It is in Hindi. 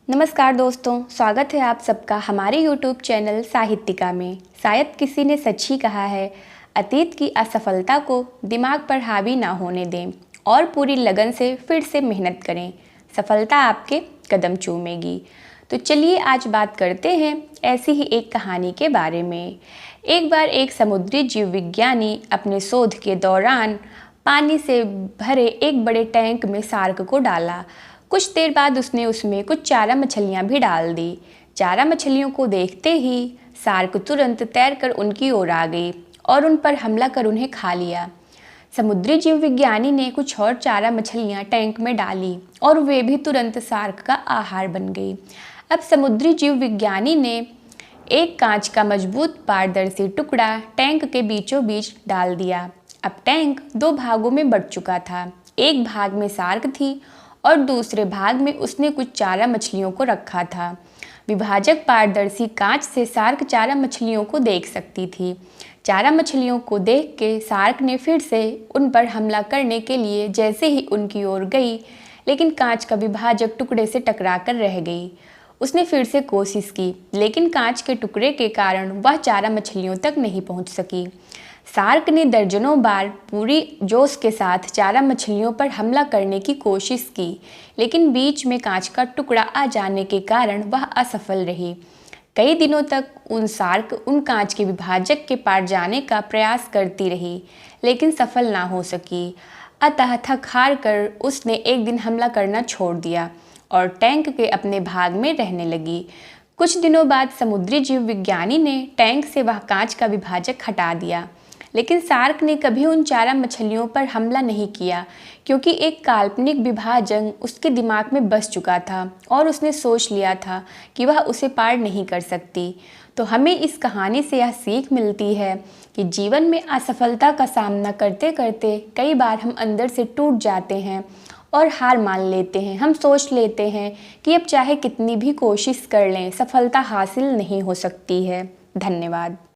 नमस्कार दोस्तों, स्वागत है आप सबका हमारे YouTube चैनल साहित्यिका में। शायद किसी ने सच ही कहा है, अतीत की असफलता को दिमाग पर हावी ना होने दें और पूरी लगन से फिर से मेहनत करें, सफलता आपके कदम चूमेगी। तो चलिए आज बात करते हैं ऐसी ही एक कहानी के बारे में। एक बार एक समुद्री जीव विज्ञानी अपने शोध के दौरान पानी से भरे एक बड़े टैंक में शार्क को डाला। कुछ देर बाद उसने उसमें कुछ चारा मछलियाँ भी डाल दी। चारा मछलियों को देखते ही शार्क तुरंत तैरकर उनकी ओर आ गई और उन पर हमला कर उन्हें खा लिया। समुद्री जीव विज्ञानी ने कुछ और चारा मछलियाँ टैंक में डाली और वे भी तुरंत शार्क का आहार बन गई। अब समुद्री जीव विज्ञानी ने एक कांच का मजबूत पारदर्शी टुकड़ा टैंक के बीचों बीच डाल दिया। अब टैंक दो भागों में बंट चुका था। एक भाग में शार्क थी और दूसरे भाग में उसने कुछ चारा मछलियों को रखा था। विभाजक पारदर्शी कांच से शार्क चारा मछलियों को देख सकती थी। चारा मछलियों को देख के शार्क ने फिर से उन पर हमला करने के लिए जैसे ही उनकी ओर गई, लेकिन कांच का विभाजक टुकड़े से टकरा कर रह गई। उसने फिर से कोशिश की, लेकिन कांच के टुकड़े के कारण वह चारा मछलियों तक नहीं पहुंच सकी। शार्क ने दर्जनों बार पूरी जोश के साथ चारा मछलियों पर हमला करने की कोशिश की, लेकिन बीच में कांच का टुकड़ा आ जाने के कारण वह असफल रही। कई दिनों तक शार्क उन कांच के विभाजक के पार जाने का प्रयास करती रही, लेकिन सफल ना हो सकी। अतः थक हार कर उसने एक दिन हमला करना छोड़ दिया और टैंक के अपने भाग में रहने लगी। कुछ दिनों बाद समुद्री जीव विज्ञानी ने टैंक से वह कांच का विभाजक हटा दिया, लेकिन शार्क ने कभी उन चारा मछलियों पर हमला नहीं किया, क्योंकि एक काल्पनिक विभाजक उसके दिमाग में बस चुका था और उसने सोच लिया था कि वह उसे पार नहीं कर सकती। तो हमें इस कहानी से यह सीख मिलती है कि जीवन में असफलता का सामना करते करते कई बार हम अंदर से टूट जाते हैं और हार मान लेते हैं। हम सोच लेते हैं कि अब चाहे कितनी भी कोशिश कर लें, सफलता हासिल नहीं हो सकती है। धन्यवाद।